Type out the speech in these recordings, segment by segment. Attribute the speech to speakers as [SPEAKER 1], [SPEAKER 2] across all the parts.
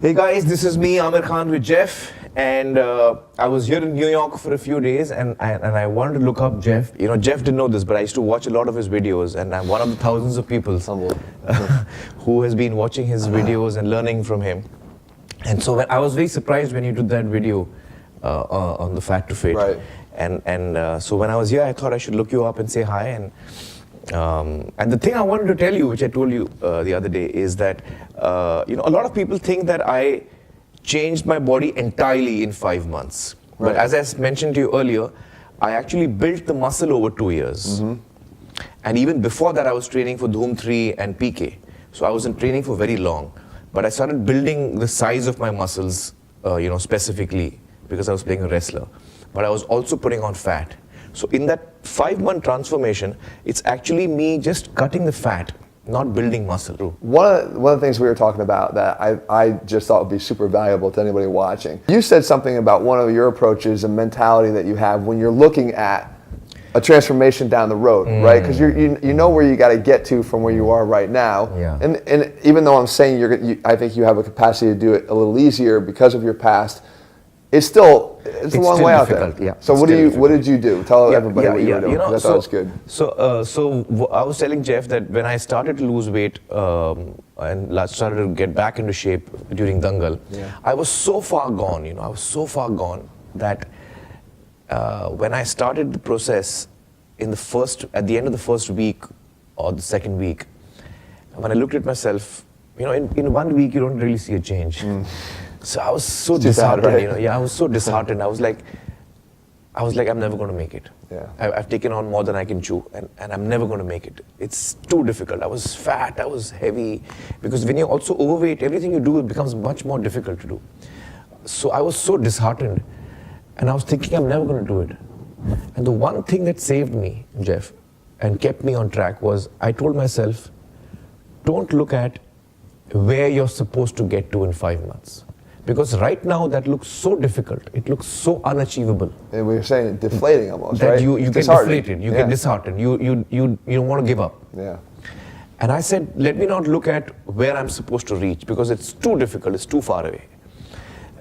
[SPEAKER 1] Hey guys, this is me, Aamir Khan with Jeff, and I was here in New York for a few days, and I wanted to look up Jeff. You know, Jeff didn't know this, but I used to watch a lot of his videos, and I'm one of the thousands of people who has been watching his videos and learning from him. And so I was very surprised when you did that video on the Fat to Fit.
[SPEAKER 2] Right.
[SPEAKER 1] And so when I was here, I thought I should look you up and say hi. And the thing I wanted to tell you, which I told you the other day, is that you know, a lot of people think that I changed my body entirely in 5 months.
[SPEAKER 2] Right.
[SPEAKER 1] But as I mentioned to you earlier, I actually built the muscle over 2 years. And even before that, I was training for Dhoom 3 and PK. So I wasn't training for very long. But I started building the size of my muscles, you know, specifically because I was playing a wrestler. But I was also putting on fat. So in that 5-month transformation, it's actually me just cutting the fat, not building muscle.
[SPEAKER 2] One of the things we were talking about that I just thought would be super valuable to anybody watching. You said something about one of your approaches and mentality that you have when you're looking at a transformation down the road, right? Because you know where you got to get to from where you are right now.
[SPEAKER 1] Yeah.
[SPEAKER 2] And even though I'm saying I think you have a capacity to do it a little easier because of your past, it's a long way out there.
[SPEAKER 1] Yeah.
[SPEAKER 2] So what did you do? Tell everybody what you were doing.
[SPEAKER 1] You know,
[SPEAKER 2] I thought it was good.
[SPEAKER 1] So I was telling Jeff that when I started to lose weight and started to get back into shape during Dangal, I was so far gone. You know, I was so far gone that when I started the process at the end of the first week or the second week, when I looked at myself, you know, in 1 week you don't really see a change. So I was so disheartened, right? You know, I was so disheartened. I was like, I'm never going to make it.
[SPEAKER 2] Yeah.
[SPEAKER 1] I've taken on more than I can chew, and I'm never going to make it. It's too difficult. I was fat, I was heavy, because when you're also overweight, everything you do becomes much more difficult to do. So I was so disheartened, and I was thinking I'm never going to do it. And the one thing that saved me, Jeff, and kept me on track was I told myself, don't look at where you're supposed to get to in 5 months. Because right now that looks so difficult, it looks so unachievable.
[SPEAKER 2] And we were saying deflating almost,
[SPEAKER 1] that
[SPEAKER 2] right?
[SPEAKER 1] you get deflated, you get disheartened, you don't want to give up.
[SPEAKER 2] Yeah.
[SPEAKER 1] And I said, let me not look at where I'm supposed to reach because it's too difficult, it's too far away.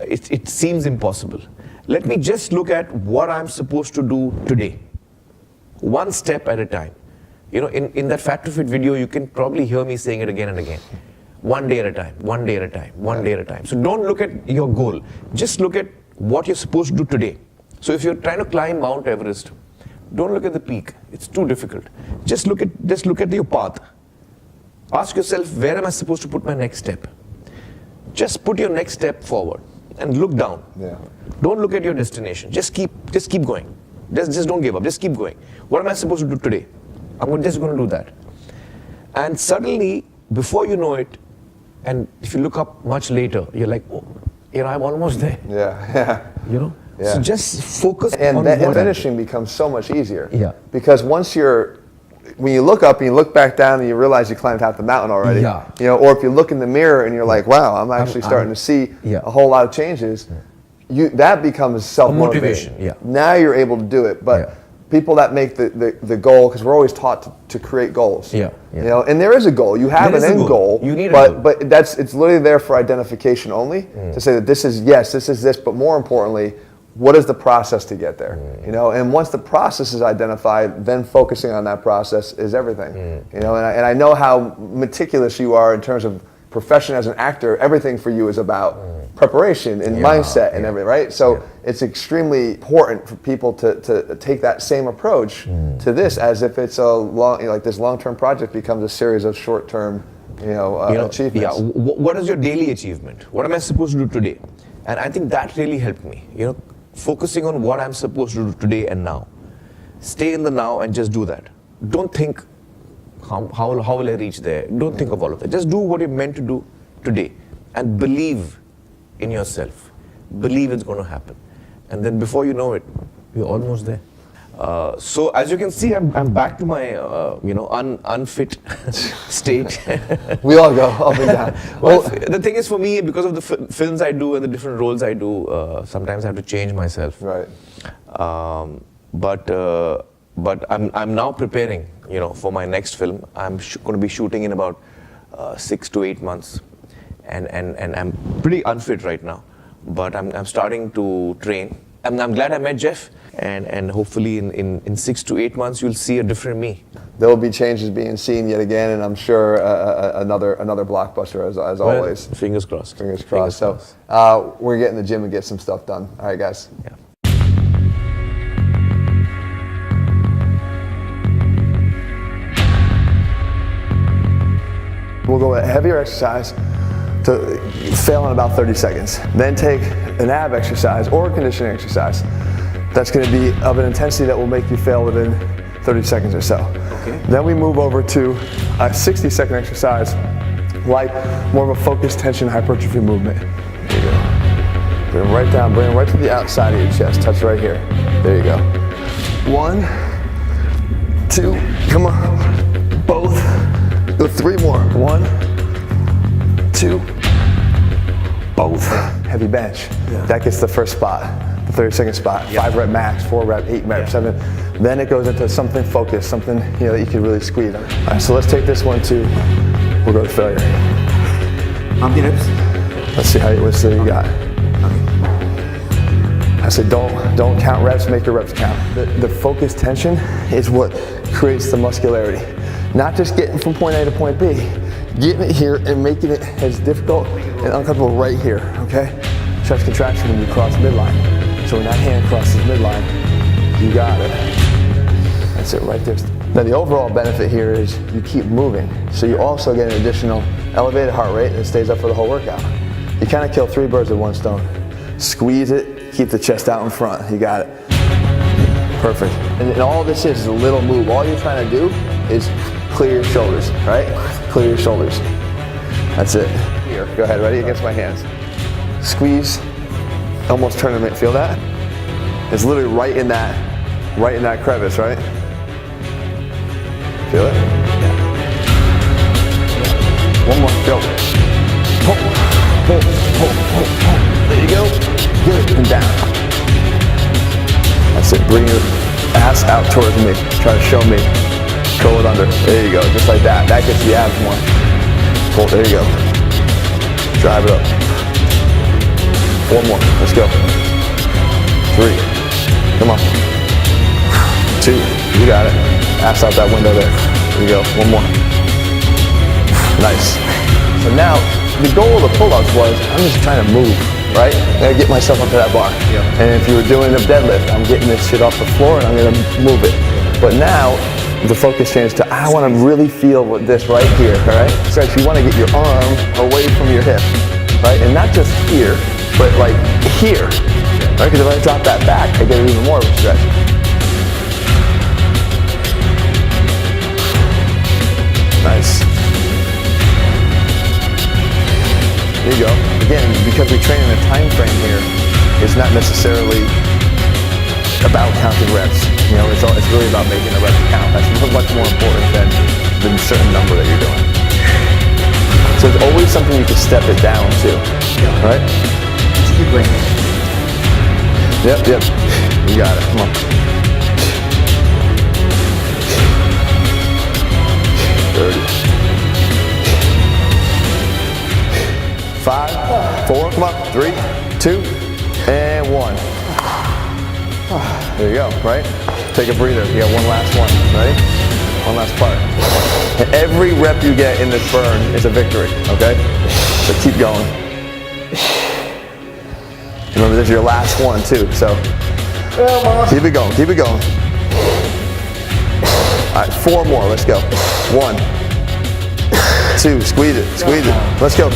[SPEAKER 1] It seems impossible. Let me just look at what I'm supposed to do today. One step at a time. You know, in that Fat to Fit video, you can probably hear me saying it again and again. 1 day at a time, 1 day at a time, 1 day at a time. So don't look at your goal. Just look at what you're supposed to do today. So if you're trying to climb Mount Everest, don't look at the peak. It's too difficult. Just look at your path. Ask yourself, where am I supposed to put my next step? Just put your next step forward and look down.
[SPEAKER 2] Yeah.
[SPEAKER 1] Don't look at your destination. Just keep going. Just don't give up. Just keep going. What am I supposed to do today? I'm just going to do that. And suddenly, before you know it, and if you look up much later, you're like, oh, you know, I'm almost there.
[SPEAKER 2] Yeah.
[SPEAKER 1] You know?
[SPEAKER 2] Yeah.
[SPEAKER 1] So just focus on
[SPEAKER 2] and
[SPEAKER 1] what
[SPEAKER 2] finishing becomes so much easier.
[SPEAKER 1] Yeah.
[SPEAKER 2] Because when you look up and you look back down and you realize you climbed half the mountain already.
[SPEAKER 1] Yeah.
[SPEAKER 2] You know, or if you look in the mirror and you're like, wow, I'm actually starting to see a whole lot of changes. That becomes self-motivation.
[SPEAKER 1] Yeah.
[SPEAKER 2] Now you're able to do it. But people that make the goal, because we're always taught to create goals.
[SPEAKER 1] Yeah.
[SPEAKER 2] You know, and there is a goal. You have an end goal.
[SPEAKER 1] You need
[SPEAKER 2] but it's literally there for identification only to say that this is this, but more importantly, what is the process to get there? You know, and once the process is identified, then focusing on that process is everything. You know, and I know how meticulous you are in terms of profession as an actor. Everything for you is about preparation and mindset and everything, right? So it's extremely important for people to take that same approach to this, as if it's a long, like this long-term project becomes a series of short-term, achievements.
[SPEAKER 1] Yeah. What is your daily achievement? What am I supposed to do today? And I think that really helped me. You know, focusing on what I'm supposed to do today and now. Stay in the now and just do that. Don't think, how will I reach there? Don't think of all of that. Just do what you're meant to do today and believe in yourself. Believe it's going to happen. And then before you know it, you're almost there. So as you can see, I'm back to my unfit state.
[SPEAKER 2] We all go up and down.
[SPEAKER 1] Well, the thing is, for me, because of the films I do and the different roles I do, sometimes I have to change myself.
[SPEAKER 2] Right.
[SPEAKER 1] But I'm now preparing, for my next film. I'm going to be shooting in about 6 to 8 months, and I'm pretty unfit right now. But I'm starting to train. I'm glad I met Jeff, and hopefully in 6 to 8 months you'll see a different me.
[SPEAKER 2] There will be changes being seen yet again, and I'm sure another blockbuster as always.
[SPEAKER 1] Fingers crossed.
[SPEAKER 2] Fingers crossed. So we're gonna get in the gym and get some stuff done. All right, guys.
[SPEAKER 1] Yeah.
[SPEAKER 2] We'll go with a heavier exercise to fail in about 30 seconds. Then take an ab exercise or a conditioning exercise that's going to be of an intensity that will make you fail within 30 seconds or so.
[SPEAKER 1] Okay.
[SPEAKER 2] Then we move over to a 60-second exercise, like more of a focused tension hypertrophy movement. There you go. Bring them right down, bring them right to the outside of your chest. Touch right here. There you go. 1, 2, come on. Both. Go 3 more. 1, 2, both. Heavy bench. Yeah. That gets the first spot, the 30-second spot. Yeah. 5 rep max, 4 rep, 8 rep, yeah. 7. Then it goes into something focused, something that you can really squeeze on. All right, so let's take this one to, we'll go to failure.
[SPEAKER 3] How many reps?
[SPEAKER 2] Let's see what's you got. I said don't count reps, make your reps count. The focused tension is what creates the muscularity. Not just getting from point A to point B, getting it here and making it as difficult and uncomfortable right here, okay? Chest contraction when you cross midline. So when that hand crosses midline, you got it. That's it right there. Now the overall benefit here is you keep moving. So you also get an additional elevated heart rate that stays up for the whole workout. You kind of kill 3 birds with 1 stone. Squeeze it, keep the chest out in front, you got it. Perfect. And all this is a little move. All you're trying to do is clear your shoulders, right? Clear your shoulders. That's it. Here, go ahead, ready? Against my hands. Squeeze, almost turn them, feel that? It's literally right in that crevice, right? Feel it? Yeah. 1 more, go. Pull, pull, pull, pull, pull. There you go. Good, and down. That's it, bring your ass out towards me. Try to show me. Curl it under. There you go, just like that. That gets the abs more. Pull, there you go. Drive it up. 4 more, let's go. 3, come on. 2, you got it. Ass out that window there. There you go, 1 more. Nice. So now, the goal of the pull-ups was, I'm just trying to move, right? I gotta get myself onto that bar. Yeah. And if you were doing a deadlift, I'm getting this shit off the floor and I'm gonna move it. But now, the focus changed to, I want to really feel this right here, all right? So you want to get your arm away from your hip, right? And not just here, but like here, right? Because if I drop that back, I get even more of a stretch. Nice. There you go. Again, because we train in a time frame here, it's not necessarily about counting reps. It's really about making the reps count. That's much more important than the certain number that you're doing. So it's always something you can step it down to, right?
[SPEAKER 3] Just keep going.
[SPEAKER 2] Yep. You got it. Come on. 30. 5, 4, come on. 3, 2, and 1. There you go, right? Take a breather. You got one last one, right? One last part. And every rep you get in this burn is a victory, okay? So keep going. Remember, this is your last one too, so keep it going, keep it going. All right, 4 more, let's go. 1, 2, squeeze it. Let's go.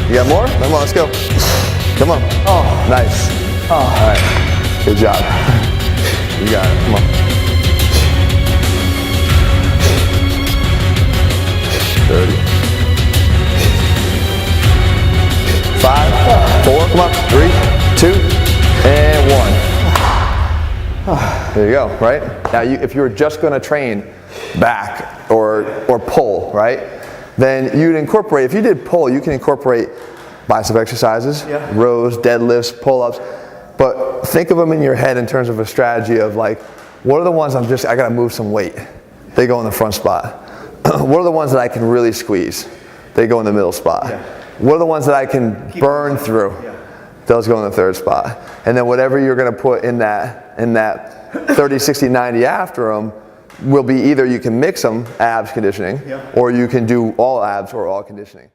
[SPEAKER 2] You got more? Come on, let's go. Come on. Oh, nice. All right. Good job. You got it. Come on. 30. 5, 4, come on. 3, 2, and 1. There you go, right? Now, if you were just going to train back or pull, right? Then you'd incorporate, if you did pull, you can incorporate bicep exercises, rows, deadlifts, pull-ups. But think of them in your head in terms of a strategy of like, what are the ones I gotta move some weight? They go in the front spot. What are the ones that I can really squeeze? They go in the middle spot. Yeah. what are the ones that I can burn through? Those go in the third spot. And then whatever you're going to put in that 30, 60, 90 after them will be either you can mix them, abs conditioning, or you can do all abs or all conditioning.